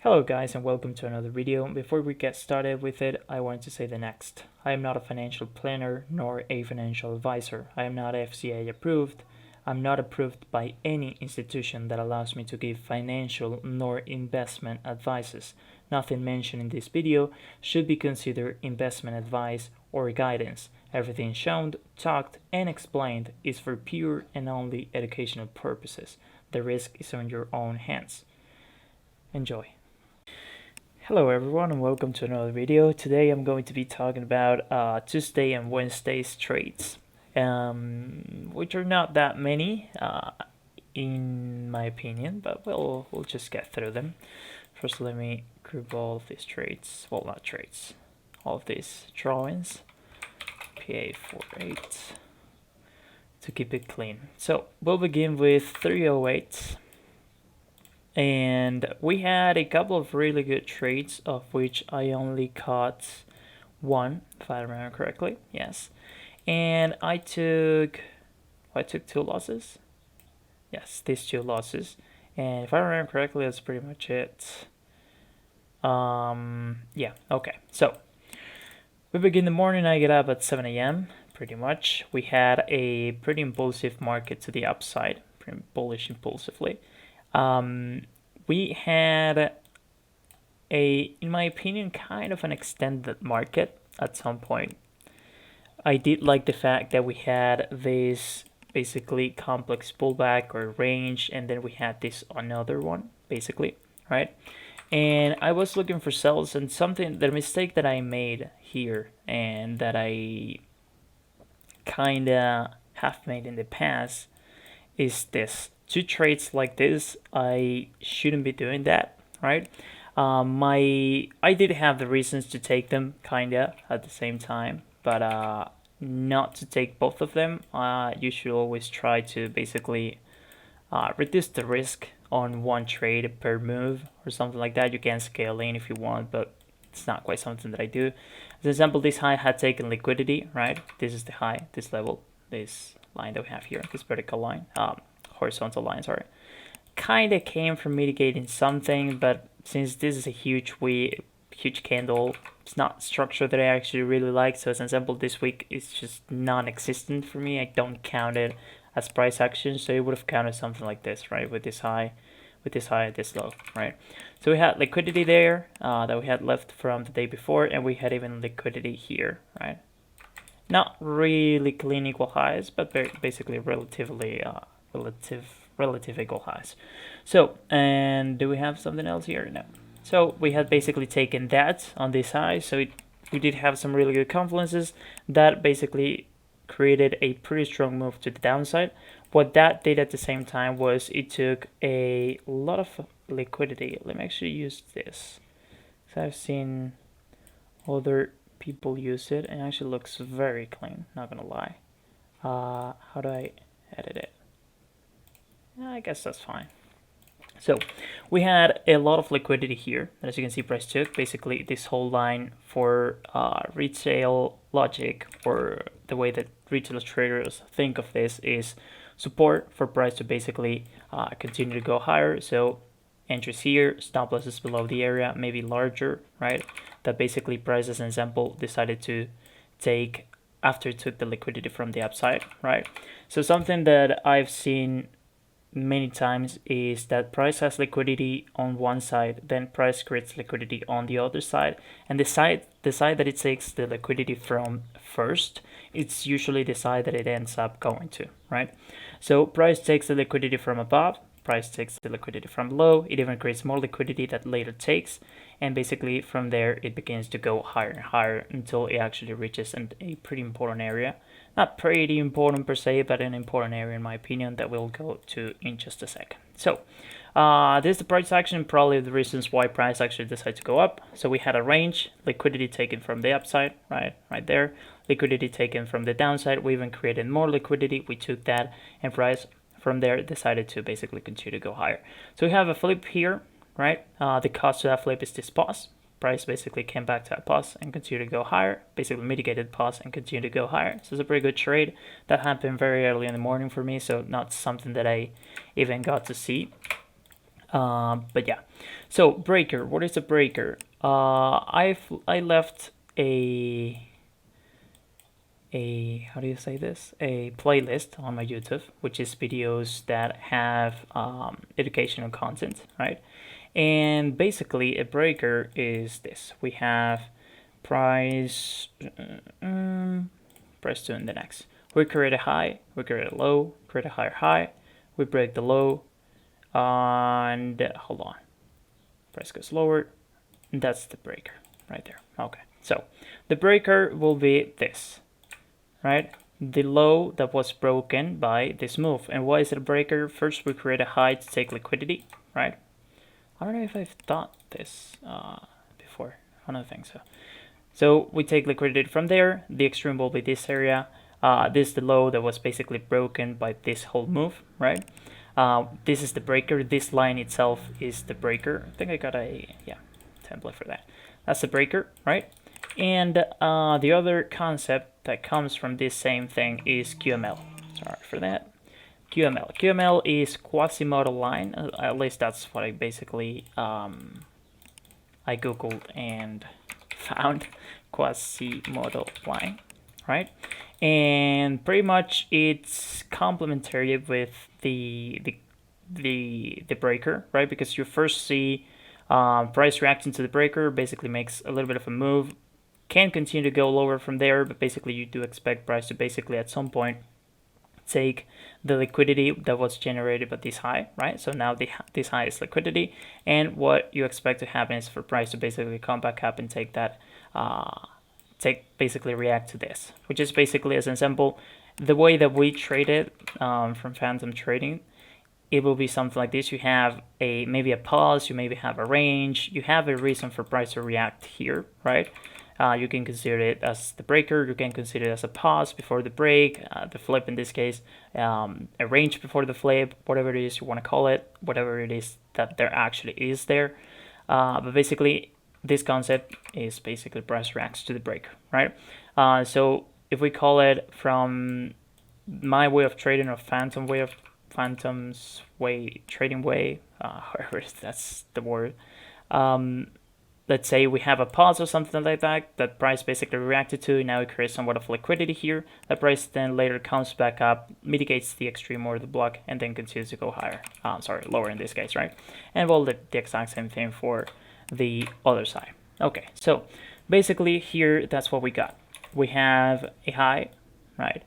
Hello guys and welcome to another video. Before we get started with it, I want to say the next. I am not a financial planner nor a financial advisor. I am not FCA approved. I'm not approved by any institution that allows me to give financial nor investment advices. Nothing mentioned in this video should be considered investment advice or guidance. Everything shown, talked, and explained is for pure and only educational purposes. The risk is on your own hands. Enjoy. Hello everyone and welcome to another video. Today I'm going to be talking about Tuesday and Wednesday's trades, which are not that many in my opinion, but we'll just get through them. First, let me group all of these trades, well, not trades, all of these drawings, PA48, to keep it clean. So we'll begin with 308. And we had a couple of really good trades, of which I only caught one, if I remember correctly. Yes, and I took two losses. Yes, these two losses, and if I remember correctly, that's pretty much it. Yeah, okay. So we begin the morning. I get up at 7 a.m. Pretty much. We had a pretty impulsive market to the upside, pretty bullish impulsively. We had in my opinion, kind of an extended market at some point. I did like the fact that we had this basically complex pullback or range, and then we had this another one, basically, right? And I was looking for sells, and the mistake that I made here, and that I kind of have made in the past, is this. Two trades like this, I shouldn't be doing that, right? I did have the reasons to take them kinda at the same time, but not to take both of them. You should always try to basically reduce the risk on one trade per move or something like that. You can scale in if you want, but it's not quite something that I do. As an example, this high had taken liquidity, right? This is the high, this level, this line that we have here, this vertical line. Horizontal line, sorry, kind of came from mitigating something, but since this is a huge candle, it's not structure that I actually really like. So as an example, this week it's just non-existent for me. I don't count it as price action, so it would have counted something like this, right? With this high, this low, right? So we had liquidity there that we had left from the day before, and we had even liquidity here, right? Not really clean equal highs, but basically relatively relative equal highs. So, and do we have something else here? No. So we had basically taken that on this high. So we did have some really good confluences that basically created a pretty strong move to the downside. What that did at the same time was it took a lot of liquidity. Let me actually use this. So I've seen other people use it, and it actually looks very clean, not gonna lie. How do I edit it? I guess that's fine. So we had a lot of liquidity here. As you can see, price took basically this whole line for retail logic, or the way that retail traders think of this, is support for price to basically continue to go higher. So entries here, stop losses below the area, maybe larger, right? That basically price, as an example, decided to take after it took the liquidity from the upside, right? So something that I've seen many times is that price has liquidity on one side, then price creates liquidity on the other side, and the side that it takes the liquidity from first, it's usually the side that it ends up going to, right? So price takes the liquidity from above, price takes the liquidity from below, it even creates more liquidity that later takes, and basically from there it begins to go higher and higher until it actually reaches a pretty important area. Not pretty important per se, but an important area in my opinion that we'll go to in just a second. So this is the price action, probably the reasons why price actually decided to go up. So we had a range, liquidity taken from the upside, right there, liquidity taken from the downside. We even created more liquidity, we took that, and price from there decided to basically continue to go higher. So we have a flip here, right? The cost to that flip is this pause. Price basically came back to that pause and continued to go higher, basically mitigated pause and continued to go higher. So it's a pretty good trade. That happened very early in the morning for me, so not something that I even got to see. But yeah, so breaker. What is a breaker? I left a how do you say this? A playlist on my YouTube, which is videos that have educational content, right? And basically, a breaker is this. We have price, press 2 in the next. We create a high, we create a low, create a higher high, we break the low, and hold on, price goes lower, and that's the breaker right there. Okay, so the breaker will be this, right? The low that was broken by this move. And why is it a breaker? First, we create a high to take liquidity, right? I don't know if I've thought this before. I don't think so. So we take liquidity from there. The extreme will be this area. This is the low that was basically broken by this whole move, right? This is the breaker. This line itself is the breaker. I think I got a template for that. That's the breaker, right? And the other concept that comes from this same thing is QML. Sorry for that. QML. QML is quasi-model line. At least that's what I basically I googled and found quasi-model line, right? And pretty much it's complementary with the breaker, right? Because you first see price reacting to the breaker, basically makes a little bit of a move, can continue to go lower from there, but basically you do expect price to basically at some point take the liquidity that was generated by this high, right? So now this high is liquidity, and what you expect to happen is for price to basically come back up and take that, basically react to this, which is basically as an example, the way that we trade it from Phantom Trading. It will be something like this. You have maybe a pause, you maybe have a range, you have a reason for price to react here, right? You can consider it as the breaker, you can consider it as a pause before the break, the flip in this case, a range before the flip, whatever it is you want to call it, whatever it is that there actually is there. But basically, this concept is basically price reacts to the breaker, right? So if we call it from my way of trading or Phantom's way, trading way, however that's the word. Let's say we have a pause or something like that price basically reacted to. Now it creates somewhat of liquidity here. That price then later comes back up, mitigates the extreme or the block, and then continues to go higher. Lower in this case, right? And we'll do the exact same thing for the other side. Okay, so basically here, that's what we got. We have a high, right?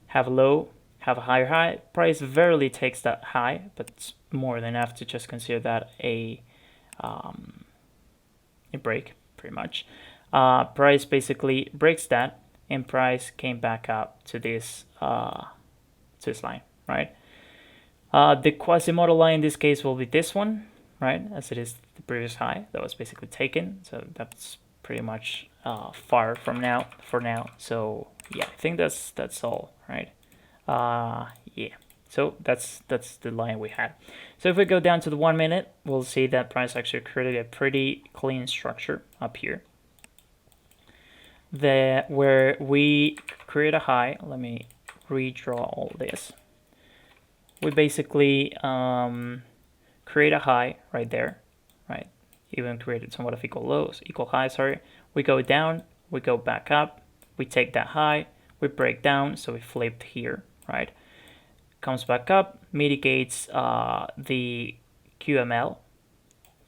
Have a low, have a higher high. Price rarely takes that high, but it's more than enough to just consider that a break, pretty much. Price basically breaks that, and price came back up to this line, right? The quasi-model line in this case will be this one, right? As it is the previous high that was basically taken. So that's pretty much far from now for now. So yeah, I think that's all, right? Yeah. So that's the line we had. So if we go down to the 1 minute, we'll see that price actually created a pretty clean structure up here. Where we create a high, let me redraw all this. We basically create a high right there, right? Even created somewhat of equal high, sorry. We go down, we go back up, we take that high, we break down, so we flipped here, right? Comes back up, mitigates the QML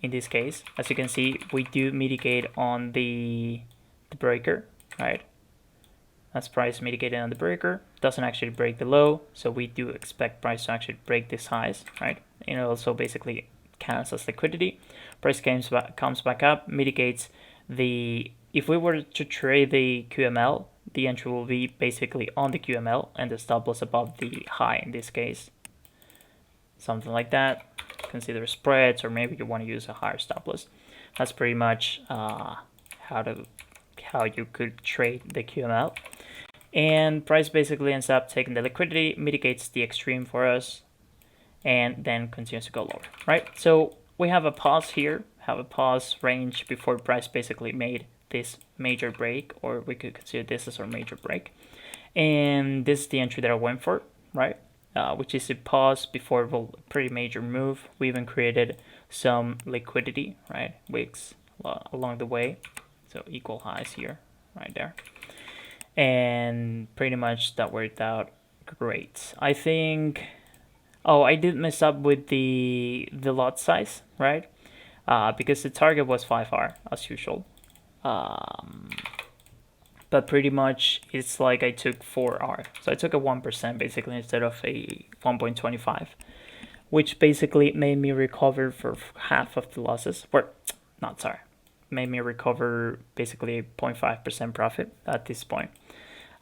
in this case. As you can see, we do mitigate on the breaker, right? That's price mitigated on the breaker. Doesn't actually break the low, so we do expect price to actually break this highs, right? And it also basically counts as liquidity. Price comes back up, mitigates the. If we were to trade the QML, the entry will be basically on the QML and the stop loss above the high in this case. Something like that. Consider spreads, or maybe you want to use a higher stop loss. That's pretty much how you could trade the QML. And price basically ends up taking the liquidity, mitigates the extreme for us, and then continues to go lower, right? So we have a pause here, have a pause range before price basically made this major break, or we could consider this as our major break. And this is the entry that I went for, right? Which is a pause before a pretty major move. We even created some liquidity, right? Wicks along the way. So equal highs here, right there. And pretty much that worked out great. I think, oh, I did mess up with the lot size, right? Because the target was 5R as usual. But pretty much it's like I took 4R. So I took a 1% basically instead of a 1.25, which basically made me recover for half of the losses. Made me recover basically a 0.5% profit at this point.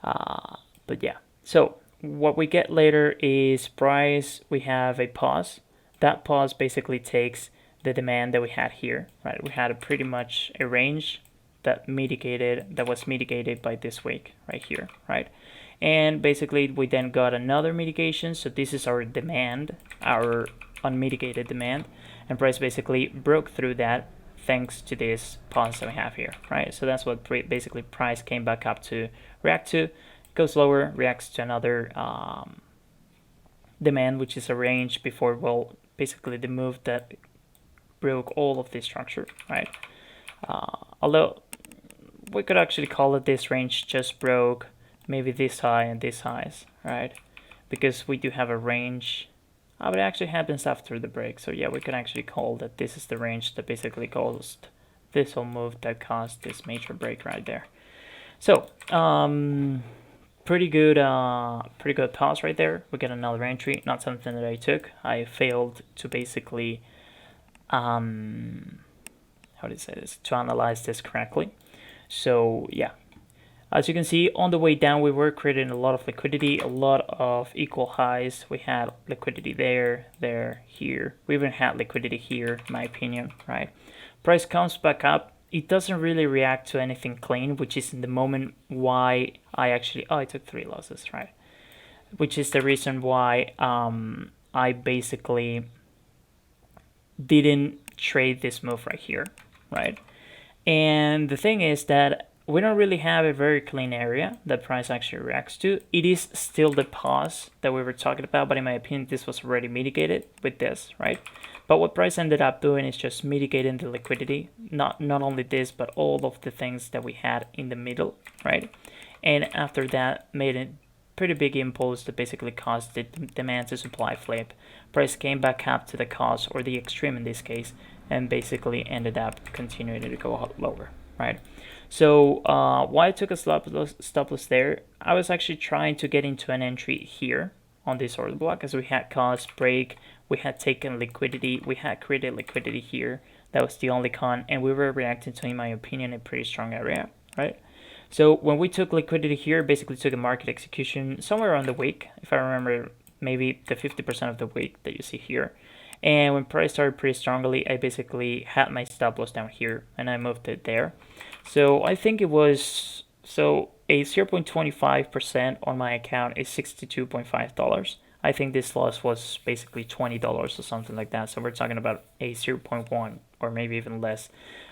But yeah, so what we get later is price. We have a pause. That pause basically takes the demand that we had here, right? We had pretty much a range that was mitigated by this week right here, right? And basically we then got another mitigation. So this is our demand, our unmitigated demand, and price basically broke through that thanks to this pause that we have here, right? So that's what basically price came back up to react to. Goes lower, reacts to another demand, which is a range before, well, basically the move that broke all of this structure, right? Although we could actually call it this range just broke maybe this high and this highs, right? Because we do have a range. But it actually happens after the break. So yeah, we can actually call that this is the range that basically caused this whole move that caused this major break right there. So pretty good pause right there. We get another entry, not something that I took. I failed to basically how do you say this, to analyze this correctly. So yeah, as you can see, on the way down, we were creating a lot of liquidity, a lot of equal highs. We had liquidity there, here. We even had liquidity here, in my opinion, right? Price comes back up. It doesn't really react to anything clean, which is in the moment why I actually, I took 3 losses, right? Which is the reason why I basically didn't trade this move right here, right? And the thing is that we don't really have a very clean area that price actually reacts to. It is still the pause that we were talking about, but in my opinion, this was already mitigated with this, right? But what price ended up doing is just mitigating the liquidity, not only this, but all of the things that we had in the middle, right? And after that, made a pretty big impulse that basically caused the demand to supply flip. Price came back up to the cause, or the extreme in this case, and basically ended up continuing to go lower, right? So why I took a stop loss there, I was actually trying to get into an entry here on this order block, as we had caused break, we had taken liquidity, we had created liquidity here. That was the only con, and we were reacting to, in my opinion, a pretty strong area, right? So when we took liquidity here, basically took a market execution somewhere around the week, if I remember, maybe the 50% of the week that you see here. And when price started pretty strongly, I basically had my stop loss down here and I moved it there. So I think it was, so a 0.25% on my account is $62.5. I think this loss was basically $20 or something like that. So we're talking about a 0.1 or maybe even less.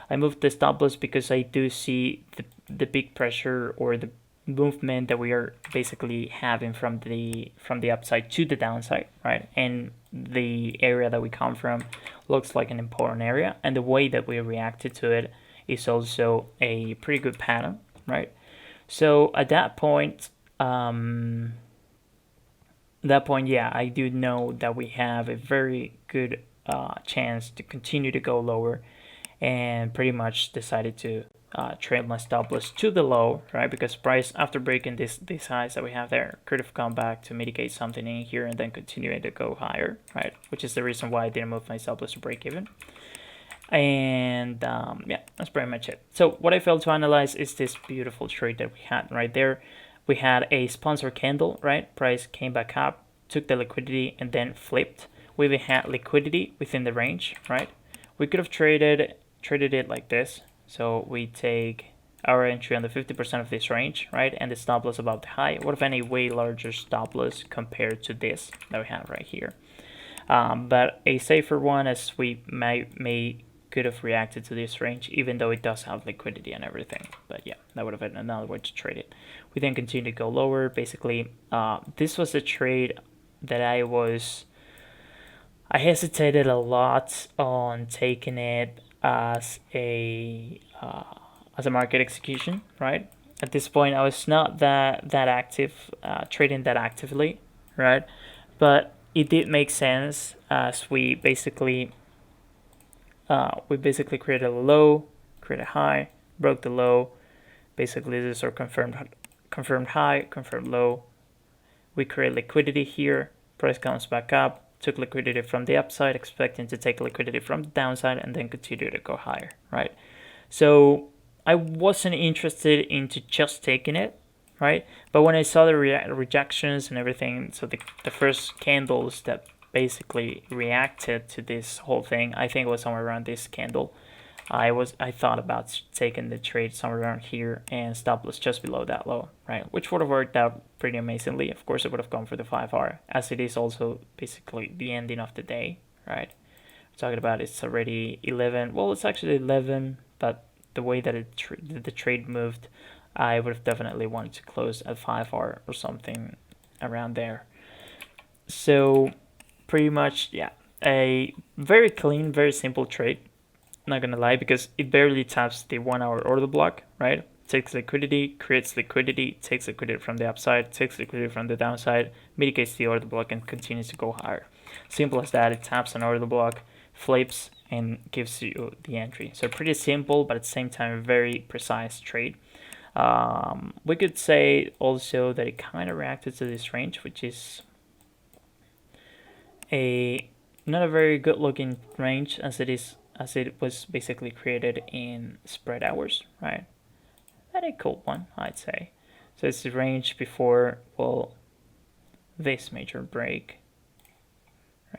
I moved the stop loss because I do see the big pressure or the movement that we are basically having from the upside to the downside, right? And the area that we come from looks like an important area, and the way that we reacted to it is also a pretty good pattern, right? So at that point, yeah, I do know that we have a very good chance to continue to go lower, and pretty much decided to trade my stop loss to the low, right? Because price, after breaking these highs that we have there, could have come back to mitigate something in here and then continue to go higher, right? Which is the reason why I didn't move my stop loss to break even. And yeah, that's pretty much it. So what I failed to analyze is this beautiful trade that we had right there. We had a sponsor candle, right? Price came back up, took the liquidity, and then flipped. We even had liquidity within the range, right? We could have traded it like this. So we take our entry on the 50% of this range, right? And the stop loss above the high. What if any way larger stop loss compared to this that we have right here? But a safer one, as we could have reacted to this range, even though it does have liquidity and everything. But yeah, that would have been another way to trade it. We then continue to go lower. Basically, this was a trade that I was I hesitated a lot on taking it as a market execution, right? At this point, I was not that active, trading that actively, right? But it did make sense as we basically created a low, created a high, broke the low. Basically, this is our confirmed high, confirmed low. We create liquidity here. Price comes back up. Took liquidity from the upside, expecting to take liquidity from the downside, and then continue to go higher, right? So I wasn't interested into just taking it, right? But when I saw the rejections and everything, so the first candles that basically reacted to this whole thing, I think it was somewhere around this candle. I thought about taking the trade somewhere around here and stop loss just below that low, right? Which would have worked out pretty amazingly. Of course, it would have gone for the 5R, as it is also basically the ending of the day, right? We're talking about it's already 11. Well, it's actually 11, but the way that the trade moved, I would have definitely wanted to close at 5R or something around there. So pretty much, yeah, a very clean, very simple trade. Not gonna lie, because it barely taps the 1 hour order block, right? Takes liquidity, creates liquidity, takes liquidity from the upside, takes liquidity from the downside, mitigates the order block, and continues to go higher. Simple as that. It taps an order block, flips, and gives you the entry. So pretty simple, but at the same time, very precise trade. We could say also that it kind of reacted to this range, which is not a very good looking range, as it was basically created in spread hours, right? Very cool one, I'd say. So it's the range before, well, this major break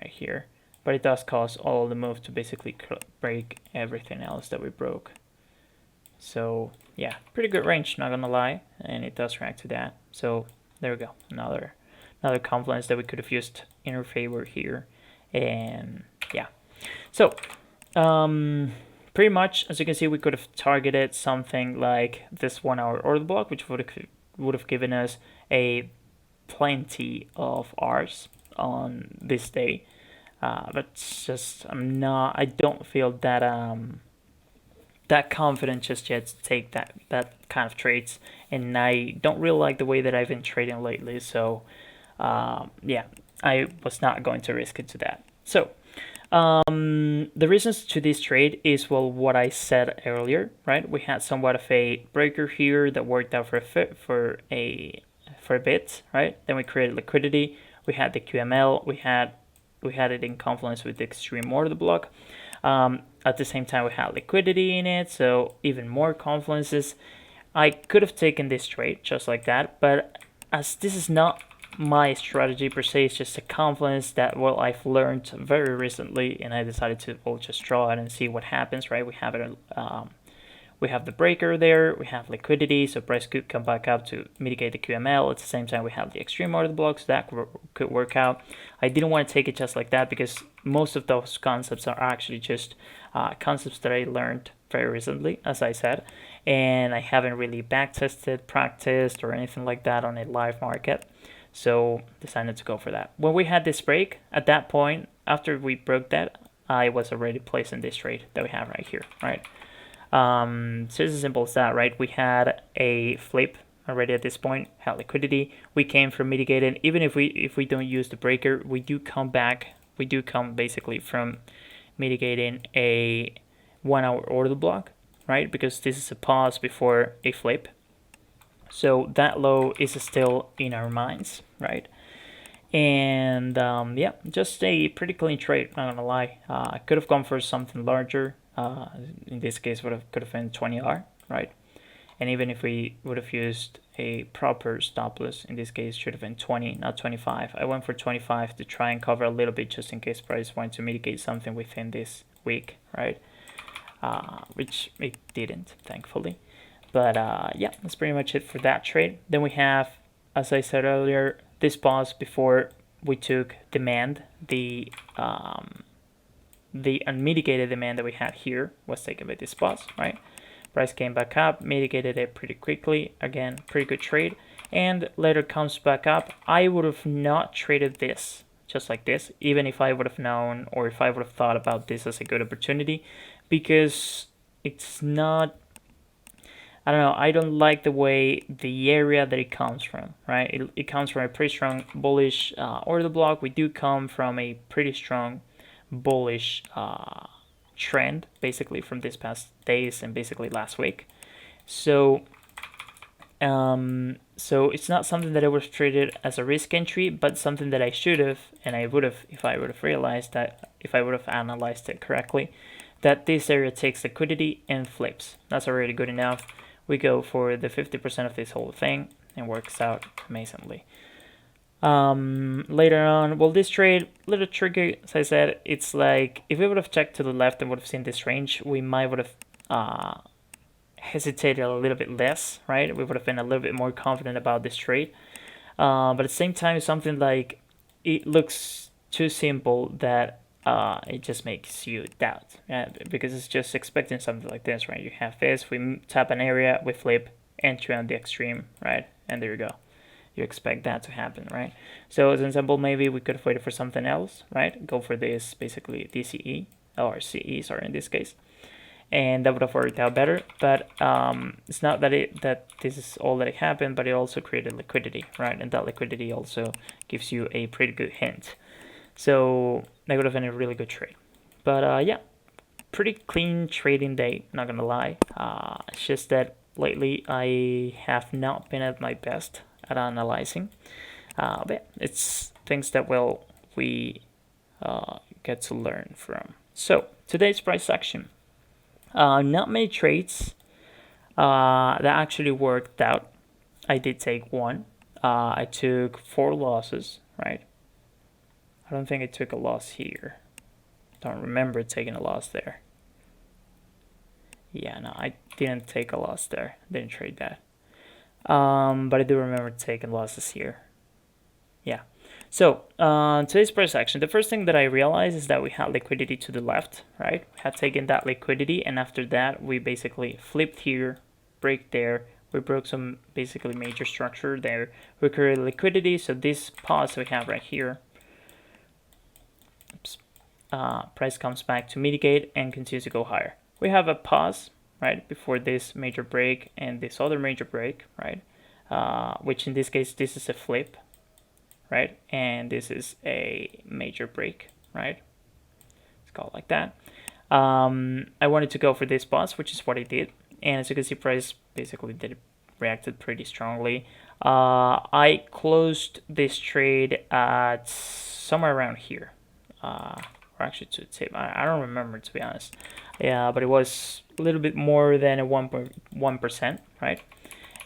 right here. But it does cause all the move to basically break everything else that we broke. So yeah, pretty good range, not gonna lie, and it does react to that. So there we go, another confluence that we could have used in our favor here. And yeah, so pretty much, as you can see, we could have targeted something like this 1 hour order block, which would have given us a plenty of R's on this day. But just I don't feel that confident just yet to take that kind of trades, and I don't really like the way that I've been trading lately. So yeah, I was not going to risk it to that. So the reasons to this trade is, well, what I said earlier, right? We had somewhat of a breaker here that worked out for a bit, right? Then we created liquidity. We had the QML. We had it in confluence with the extreme order block. At the same time, we had liquidity in it, so even more confluences. I could have taken this trade just like that, but as this is not my strategy per se, it's just a confluence that, well, I've learned very recently, and I decided to, well, just draw it and see what happens, right? We have the breaker there, we have liquidity, so price could come back up to mitigate the QML. At the same time, we have the extreme order blocks that could work out. I didn't want to take it just like that, because most of those concepts are actually just concepts that I learned very recently, as I said, and I haven't really backtested, practiced, or anything like that on a live market. So decided to go for that. When we had this break, at that point, after we broke that, I was already placing this trade that we have right here, right? So it's as simple as that, right? We had a flip already at this point, had liquidity. We came from mitigating. Even if we don't use the breaker, we do come back. We do come basically from mitigating a 1 hour order block, right? Because this is a pause before a flip. So that low is still in our minds, right? And yeah, just a pretty clean trade, not gonna lie. I could have gone for something larger. In this case, could have been 20R, right? And even if we would have used a proper stop loss, in this case, should have been 20, not 25. I went for 25 to try and cover a little bit, just in case price wanted to mitigate something within this week, right? Which it didn't, thankfully. But yeah, that's pretty much it for that trade. Then we have, as I said earlier, this pause before we took demand. The unmitigated demand that we had here was taken by this pause, right? Price came back up, mitigated it pretty quickly. Again, pretty good trade. And later comes back up. I would have not traded this just like this, even if I would have known or if I would have thought about this as a good opportunity, because it's not, I don't know, I don't like the way the area that it comes from, right? It comes from a pretty strong bullish order block. We do come from a pretty strong bullish trend, basically from this past days and basically last week. So so it's not something that I would have treated as a risk entry, but something that I should have, and I would have if I would have realized that, if I would have analyzed it correctly, that this area takes liquidity and flips. That's already good enough. We go for the 50% of this whole thing and works out amazingly. Later on, well, this trade, little tricky, as I said, it's like if we would have checked to the left and would have seen this range, we might would have hesitated a little bit less, right? We would have been a little bit more confident about this trade. But at the same time, something like it looks too simple that it just makes you doubt, because it's just expecting something like this, right? You have this, we tap an area, we flip, entry on the extreme, right? And there you go. You expect that to happen, right? So as an example, maybe we could have waited for something else, right? Go for this, basically DCE, or CE, sorry, in this case. And that would have worked out better, but it's not that this is all that it happened, but it also created liquidity, right? And that liquidity also gives you a pretty good hint. So that would have been a really good trade. But yeah, pretty clean trading day, not gonna lie. It's just that lately I have not been at my best at analyzing. But yeah, it's things that we get to learn from. So today's price action. Not many trades that actually worked out. I did take one. I took 4 losses, right? I don't think I took a loss here. Don't remember taking a loss there. Yeah, no, I didn't take a loss there. Didn't trade that. But I do remember taking losses here. Yeah. So today's price action, the first thing that I realized is that we had liquidity to the left, right? We had taken that liquidity, and after that we basically flipped here, break there. We broke some basically major structure there. We created liquidity, so this pause we have right here, price comes back to mitigate and continues to go higher. We have a pause, right, before this major break and this other major break, right? Which in this case, this is a flip, right? And this is a major break, right? Let's call it like that. I wanted to go for this pause, which is what I did. And as you can see, price basically reacted pretty strongly. I closed this trade at somewhere around here. Or actually to tip, I don't remember, to be honest. Yeah, but it was a little bit more than a 1.1%, right?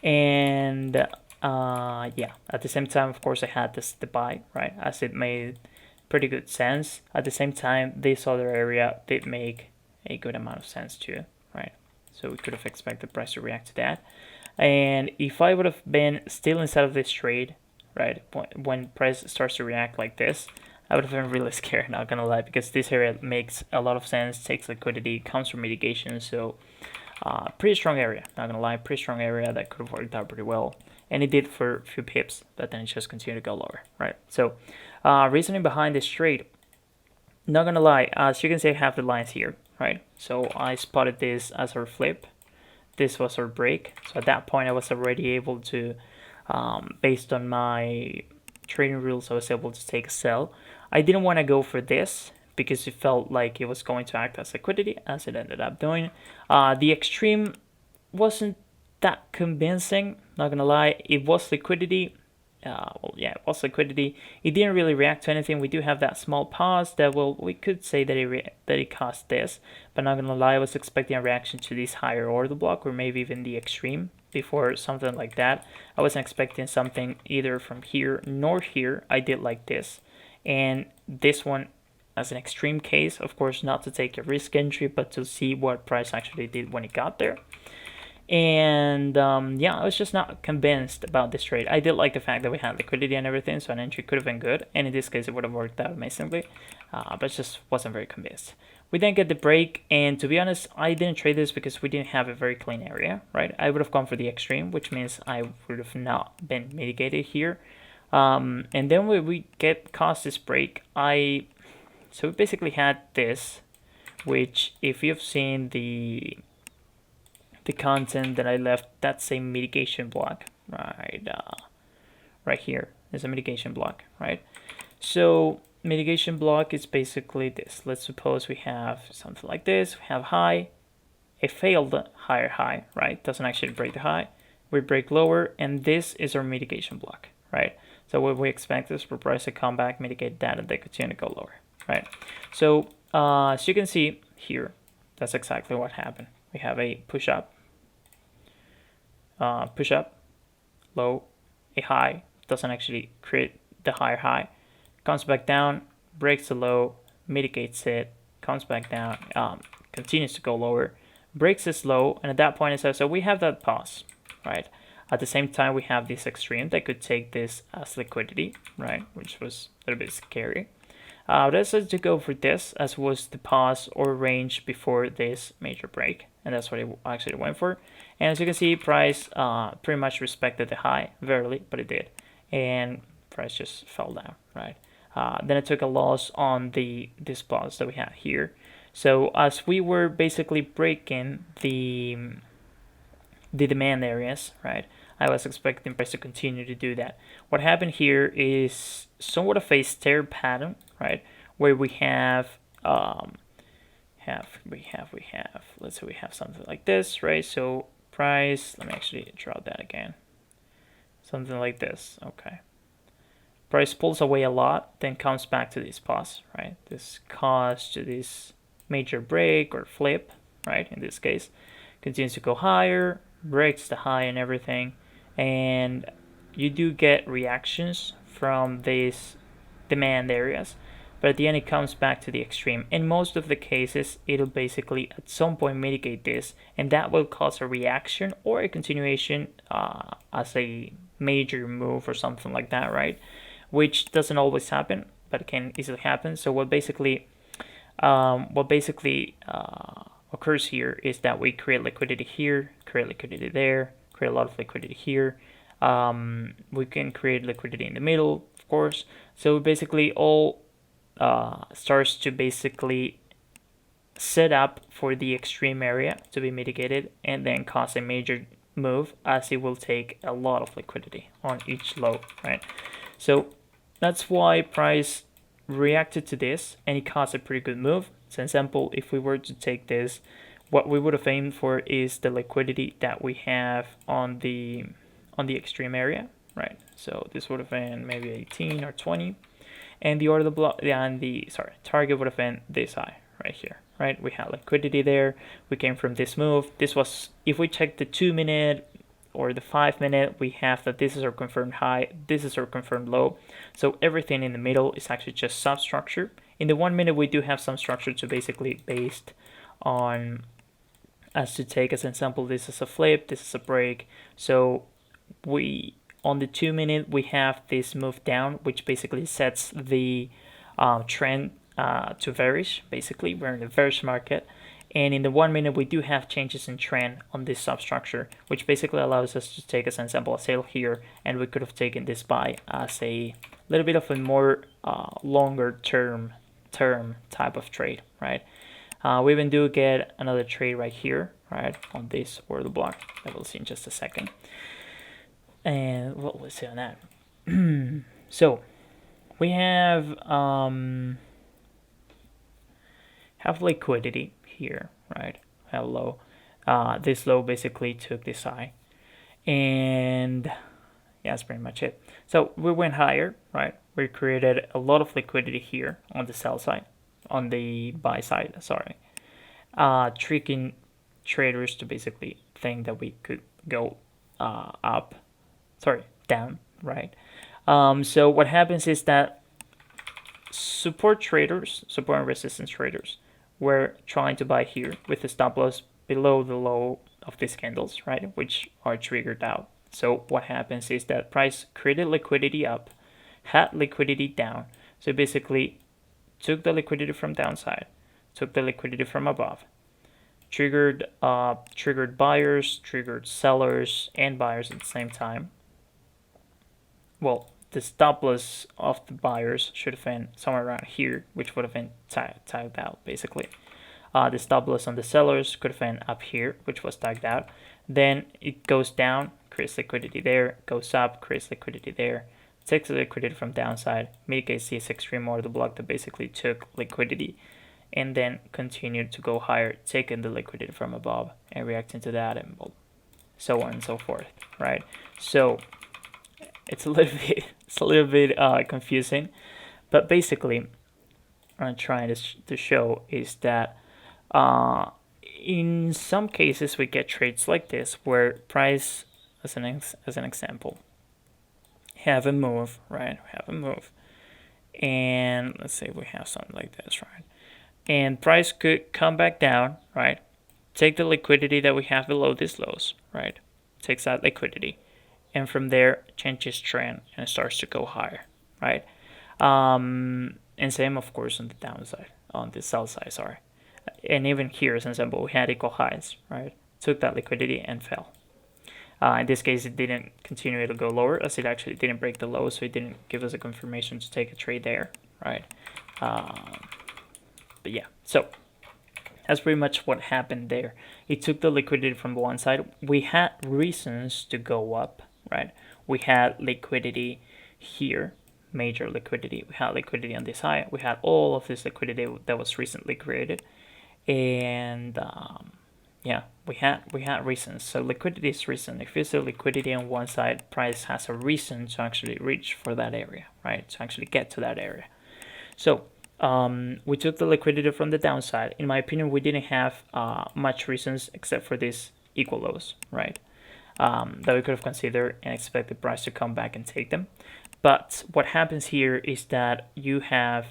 And yeah, at the same time, of course, I had the buy, right, as it made pretty good sense. At the same time, this other area did make a good amount of sense too, right? So we could have expected the price to react to that. And if I would have been still inside of this trade, right, when price starts to react like this, I would have been really scared, not gonna lie, because this area makes a lot of sense, takes liquidity, comes from mitigation, so pretty strong area, not gonna lie, pretty strong area that could have worked out pretty well. And it did for a few pips, but then it just continued to go lower, right? So reasoning behind this trade, not gonna lie, as you can see, I have the lines here, right? So I spotted this as our flip. This was our break. So at that point, I was already able to, based on my trading rules, I was able to take a sell. I didn't want to go for this because it felt like it was going to act as liquidity, as it ended up doing. The extreme wasn't that convincing, not gonna lie. It was liquidity. Well, yeah, it was liquidity. It didn't really react to anything. We do have that small pause that, well, we could say that it caused this, but not gonna lie, I was expecting a reaction to this higher order block or maybe even the extreme before something like that. I wasn't expecting something either from here nor here. I did like this, and this one as an extreme case, of course, not to take a risk entry, but to see what price actually did when it got there. And yeah, I was just not convinced about this trade. I did like the fact that we had liquidity and everything, so an entry could have been good, and in this case it would have worked out amazingly, but just wasn't very convinced. We then get the break, and to be honest, I didn't trade this because we didn't have a very clean area, right? I would have gone for the extreme, which means I would have not been mitigated here. And then when we get caused this break, so we basically had this, which if you've seen the content that I left, that's a mitigation block, right? Right here is a mitigation block, right? So mitigation block is basically this. Let's suppose we have something like this. We have high, a failed higher high, right? Doesn't actually break the high. We break lower, and this is our mitigation block, right? So what we expect is for price to come back, mitigate that, and they continue to go lower, right? So as you can see here, that's exactly what happened. We have a push up, low, a high, doesn't actually create the higher high, comes back down, breaks the low, mitigates it, comes back down, continues to go lower, breaks this low, and at that point it says, so we have that pause, right? At the same time, we have this extreme that could take this as liquidity, right? Which was a little bit scary. Let's to go for this, as was the pause or range before this major break, and that's what it actually went for. And as you can see, price pretty much respected the high, barely, but it did, and price just fell down, right? Then it took a loss on this pause that we had here. So as we were basically breaking the demand areas, right? I was expecting price to continue to do that. What happened here is somewhat of a stair pattern, right? Where we have let's say we have something like this, right? So price, let me actually draw that again. Something like this, okay. Price pulls away a lot, then comes back to this pause, right? This caused to this major break or flip, right? In this case, continues to go higher, breaks the high and everything, and you do get reactions from these demand areas, but at the end it comes back to the extreme. In most of the cases, it'll basically at some point mitigate this, and that will cause a reaction or a continuation as a major move or something like that, right? Which doesn't always happen, but it can easily happen. So what basically occurs here is that we create liquidity here, create liquidity there, create a lot of liquidity here. We can create liquidity in the middle, of course. So basically all starts to basically set up for the extreme area to be mitigated and then cause a major move, as it will take a lot of liquidity on each low, right? So that's why price reacted to this and it caused a pretty good move. So example, if we were to take this, what we would have aimed for is the liquidity that we have on the extreme area, right? So this would have been maybe 18 or 20, and the order block and the target would have been this high right here, right? We had liquidity there. We came from this move. This was, if we check the 2-minute or the 5-minute, we have that this is our confirmed high, this is our confirmed low. So everything in the middle is actually just substructure. In the 1-minute, we do have some structure to basically based on, as to take as an example, this is a flip, this is a break. So we, on the 2-minute, we have this move down, which basically sets the trend to bearish. Basically, we're in a bearish market. And in the 1-minute, we do have changes in trend on this substructure, which basically allows us to take as an example a sale here, and we could have taken this buy as a little bit of a more longer term type of trade, right? We even do get another trade right here, right, on this order block that we'll see in just a second. And what we'll see on that. So we have liquidity here, right? Have low. This low basically took this high, and yeah, that's pretty much it. So we went higher, right? We created a lot of liquidity here on the sell side, on the buy side, sorry. Tricking traders to basically think that we could go down, right? So what happens is that support and resistance traders were trying to buy here with the stop loss below the low of these candles, right? Which are triggered out. So what happens is that price created liquidity up, had liquidity down. So basically took the liquidity from downside, took the liquidity from above, triggered buyers, triggered sellers and buyers at the same time. Well, the stop loss of the buyers should have been somewhere around here, which would have been tagged out basically. The stop loss on the sellers could have been up here, which was tagged out. Then it goes down, creates liquidity there, goes up, creates liquidity there, takes the liquidity from downside, mitigates this extreme order block that basically took liquidity, and then continued to go higher, taking the liquidity from above and reacting to that, and so on and so forth, right? So it's a little bit confusing, but basically, what I'm trying to show is that in some cases we get trades like this where price, as an example, have a move, right? Have a move, and let's say we have something like this, right? And price could come back down, right? Take the liquidity that we have below these lows, right? Takes that liquidity, and from there changes trend and starts to go higher, right? And same, of course, on the downside, on the sell side, sorry. And even here, as an example, we had equal highs, right? Took that liquidity and fell. In this case, it didn't continue to go lower, as it actually didn't break the low, so it didn't give us a confirmation to take a trade there, right? But yeah, so that's pretty much what happened there. It took the liquidity from one side. We had reasons to go up, right? We had liquidity here, major liquidity. We had liquidity on this high. We had all of this liquidity that was recently created, and yeah, we had reasons. So liquidity is reason. If you see liquidity on one side, price has a reason to actually reach for that area, right? To actually get to that area. So we took the liquidity from the downside. In my opinion, we didn't have much reasons except for these equal lows, right? That we could have considered and expect the price to come back and take them. But what happens here is that you have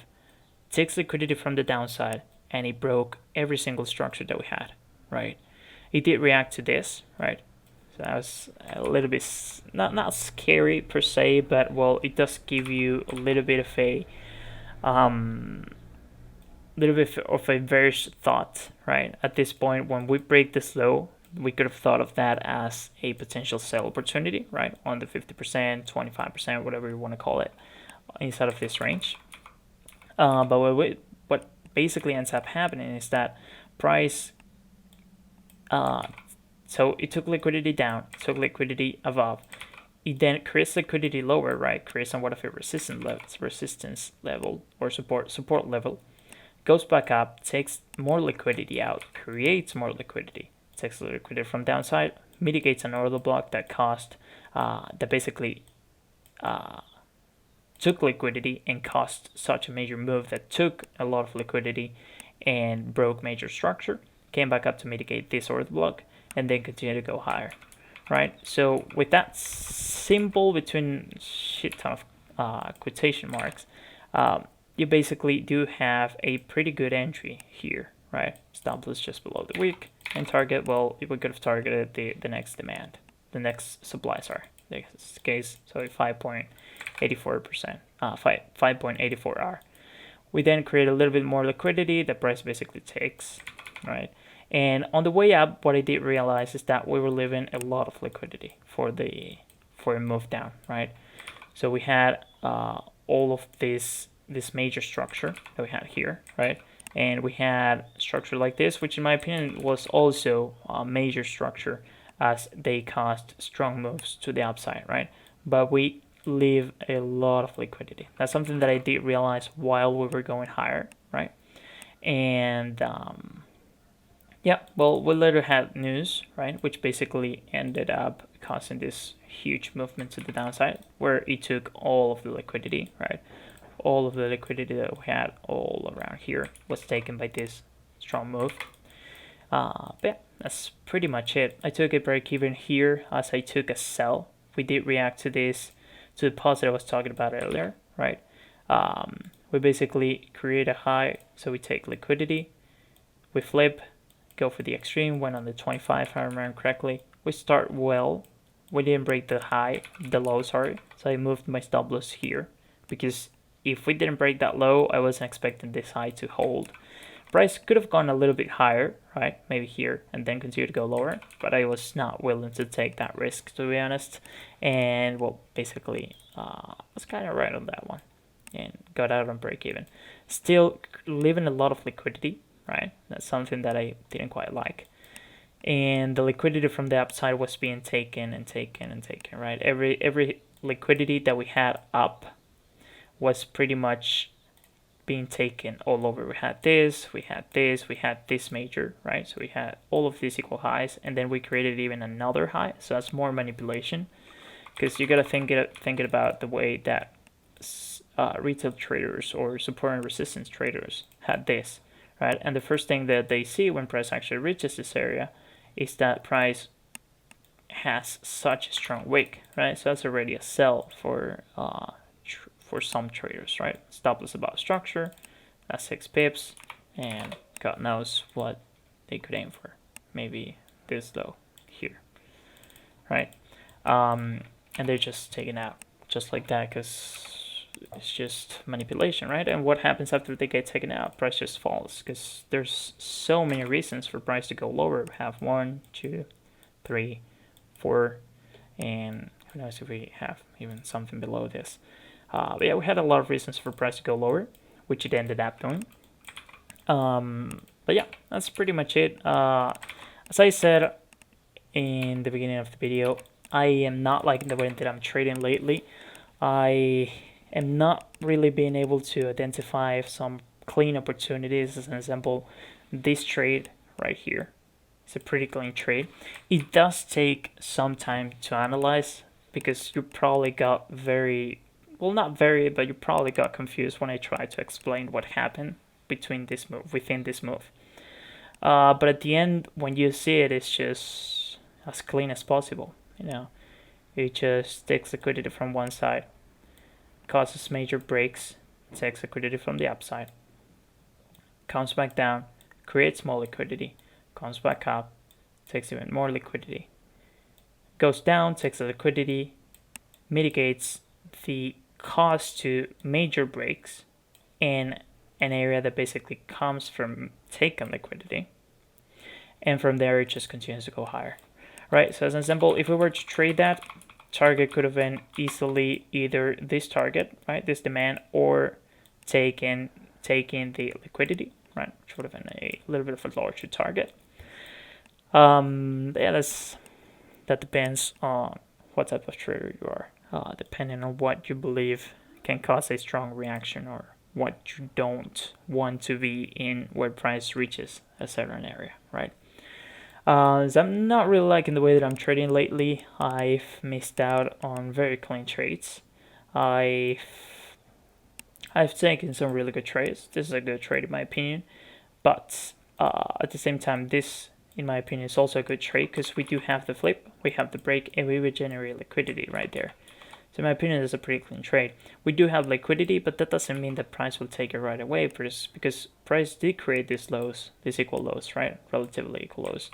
takes liquidity from the downside, and it broke every single structure that we had, right? It did react to this, right? So that was a little bit not scary per se, but well, it does give you a little bit of a bearish thought, right? At this point, when we break this low, we could have thought of that as a potential sell opportunity, right? On the 50%, 25%, whatever you want to call it, inside of this range. But what basically ends up happening is that price, so it took liquidity down, took liquidity above. It then creates liquidity lower, right? Creates somewhat of a resistance level or support level. Goes back up, takes more liquidity out, creates more liquidity, takes the liquidity from downside, mitigates an order block that basically took liquidity and caused such a major move that took a lot of liquidity and broke major structure, came back up to mitigate this order block, and then continue to go higher, right? So with that symbol between shit ton of quotation marks, you basically do have a pretty good entry here, right? Stop loss just below the wick, and target, well, we could have targeted the next demand, the next supply, sorry. In this case, so 5.84%, 5.84R. We then create a little bit more liquidity. The price basically takes, right? And on the way up, what I did realize is that we were leaving a lot of liquidity for a move down, right? So we had all of this major structure that we had here, right? And we had structure like this, which in my opinion was also a major structure, as they caused strong moves to the upside, right? But we leave a lot of liquidity. That's something that I did realize while we were going higher, right? And yeah, well, we later had news, right, which basically ended up causing this huge movement to the downside, where it took all of the liquidity, right? All of the liquidity that we had all around here was taken by this strong move. But yeah, that's pretty much it. I took a break even here as I took a sell. We did react to this, to the pause that I was talking about earlier, right? We basically create a high, so we take liquidity, we flip, go for the extreme, went on the 25 if I remember correctly. We start well. We didn't break the low, sorry. So I moved my stop loss here, because if we didn't break that low, I wasn't expecting this high to hold Price could have gone a little bit higher, right? Maybe here and then continue to go lower, but I was not willing to take that risk, to be honest. And well, basically, I was kind of right on that one and got out on break even. Still leaving a lot of liquidity, right? That's something that I didn't quite like. And the liquidity from the upside was being taken and taken and taken, right? Every liquidity that we had up was pretty much being taken all over. We had this, we had this, we had this major, right? So we had all of these equal highs, and then we created even another high. So that's more manipulation, because you gotta think it about the way that retail traders or support and resistance traders had this, right? And the first thing that they see when price actually reaches this area is that price has such a strong wick, right? So that's already a sell for some traders, right? Stop loss above structure, that's 6 pips, and God knows what they could aim for. Maybe this though, here, right? And they're just taken out just like that because it's just manipulation, right? And what happens after they get taken out? Price just falls because there's so many reasons for price to go lower. We have 1, 2, 3, 4, and who knows if we have even something below this. But yeah, we had a lot of reasons for price to go lower, which it ended up doing. But yeah, that's pretty much it. As I said in the beginning of the video, I am not liking the way that I'm trading lately. I am not really being able to identify some clean opportunities. As an example, this trade right here. It's a pretty clean trade. It does take some time to analyze because you probably got but you probably got confused when I tried to explain what happened within this move. But at the end, when you see it, it's just as clean as possible. It just takes liquidity from one side, causes major breaks, takes liquidity from the upside, comes back down, creates more liquidity, comes back up, takes even more liquidity, goes down, takes the liquidity, mitigates the cost to major breaks in an area that basically comes from taken liquidity, and from there it just continues to go higher, right? So as an example, if we were to trade that, target could have been easily either this target, right, this demand, or taking the liquidity, right, which would have been a little bit of a larger target. Yeah, that depends on what type of trader you are. Depending on what you believe can cause a strong reaction or what you don't want to be in where price reaches a certain area, right? So I'm not really liking the way that I'm trading lately. I've missed out on very clean trades. I've taken some really good trades. This is a good trade in my opinion, but at the same time, this in my opinion is also a good trade because we do have the flip, we have the break, and we would generate liquidity right there. So in my opinion, it's a pretty clean trade. We do have liquidity, but that doesn't mean that price will take it right away because price did create these lows, these equal lows, right? Relatively equal lows.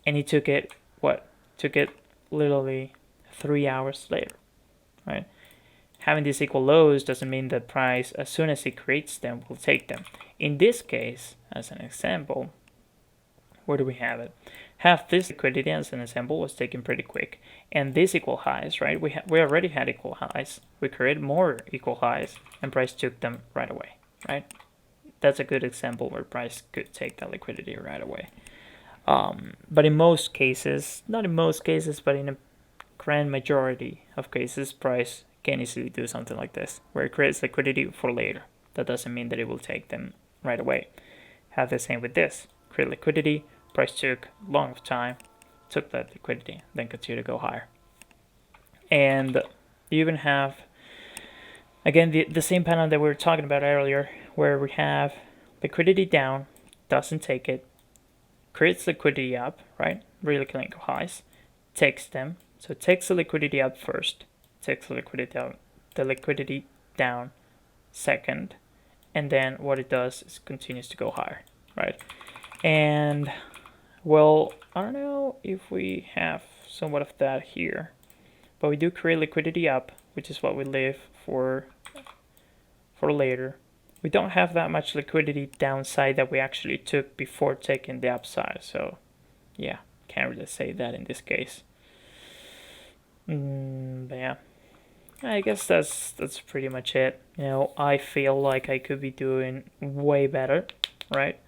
And he took it, Took it literally 3 hours later, right? Having these equal lows doesn't mean that price, as soon as it creates them, will take them. In this case, as an example, where do we have it? Half this liquidity, as an example, was taken pretty quick. And these equal highs, right? We already had equal highs. We created more equal highs, and price took them right away, right? That's a good example where price could take that liquidity right away. But in most cases, not in most cases, but in a grand majority of cases, price can easily do something like this, where it creates liquidity for later. That doesn't mean that it will take them right away. Have the same with this. Create liquidity, price took a long time, took that liquidity, then continue to go higher. And you even have, again, the same pattern that we were talking about earlier, where we have liquidity down, doesn't take it, creates liquidity up, right? Really clean highs, takes them. So it takes the liquidity up first, takes the liquidity down second, and then what it does is continues to go higher, right? And well, I don't know if we have somewhat of that here, but we do create liquidity up, which is what we leave for later, we don't have that much liquidity downside that we actually took before taking the upside. So yeah, can't really say that in this case. But yeah, I guess that's pretty much it. I feel like I could be doing way better, right?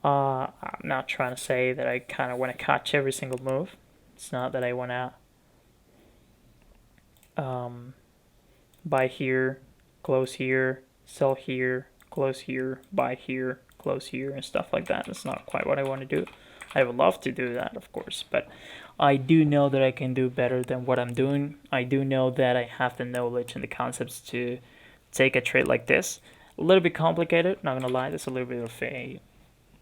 I'm not trying to say that I kind of want to catch every single move. It's not that I want to buy here, close here, sell here, close here, buy here, close here, and stuff like that. That's not quite what I want to do. I would love to do that, of course, but I do know that I can do better than what I'm doing. I do know that I have the knowledge and the concepts to take a trade like this. A little bit complicated, not gonna lie. There's a little bit of a,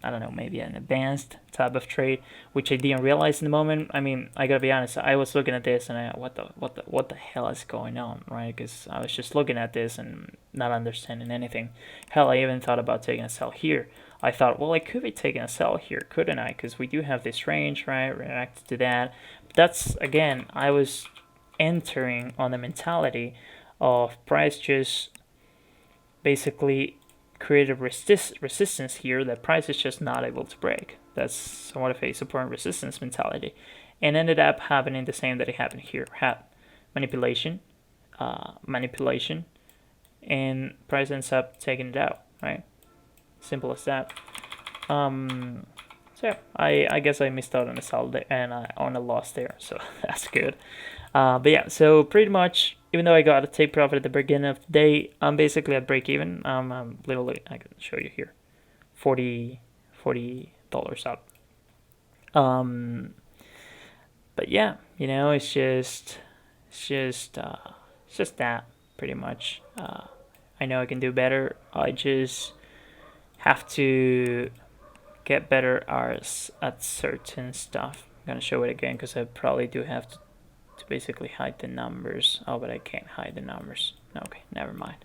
I don't know, maybe an advanced type of trade, which I didn't realize in the moment. I mean, I gotta be honest. I was looking at this and what the hell is going on, right? Because I was just looking at this and not understanding anything. Hell, I even thought about taking a sell here. I thought, well, I could be taking a sell here, couldn't I? Because we do have this range, right? React to that. But that's again, I was entering on the mentality of price just basically created resistance here that price is just not able to break. That's somewhat of a support and resistance mentality, and ended up happening the same that it happened here. Had manipulation, and price ends up taking it out. Right, simple as that. So yeah, I guess I missed out on a sell there and on a loss there, so that's good. But yeah, so pretty much, even though I got a take profit at the beginning of the day, I'm basically at break even. I'm literally, I can show you here, $40 up. But yeah, it's just that pretty much. I know I can do better. I just have to get better at certain stuff. I'm gonna show it again because I probably do have to basically hide the numbers. Oh, but I can't hide the numbers. Okay, never mind.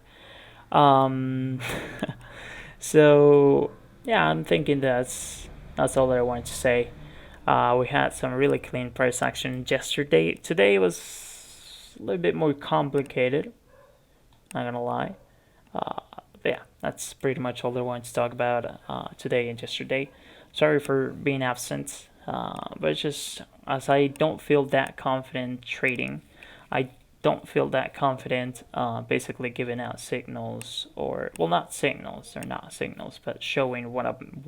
So yeah, I'm thinking that's all that I wanted to say. We had some really clean price action yesterday. Today was a little bit more complicated. Not gonna lie. Yeah, that's pretty much all I wanted to talk about today and yesterday. Sorry for being absent, but it's just as I don't feel that confident trading, I don't feel that confident basically giving out signals, or well, not signals, they're not signals, but showing what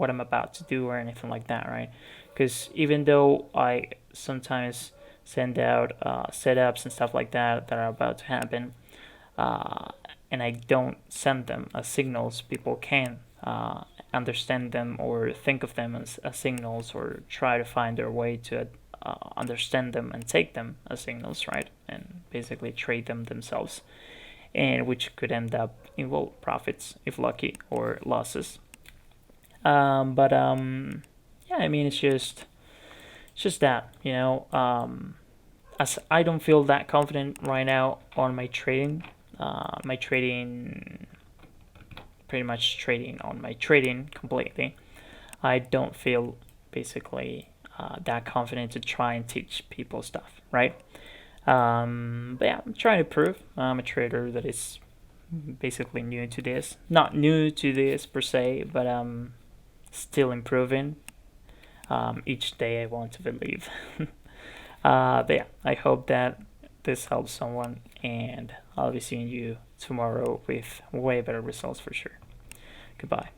I'm about to do or anything like that, right? Because even though I sometimes send out setups and stuff like that are about to happen, and I don't send them as signals, people can understand them or think of them as signals, or try to find their way to understand them and take them as signals, right? And basically trade them themselves, and which could end up in, well, profits if lucky, or losses. But yeah, I mean, it's just that, as I don't feel that confident right now on my trading. Pretty much trading on my trading completely. I don't feel basically that confident to try and teach people stuff, right? But yeah, I'm trying to prove I'm a trader that is basically new to this. Not new to this per se, but still improving. Each day I want to believe. But yeah, I hope that this helps someone, and I'll be seeing you tomorrow with way better results for sure. Goodbye.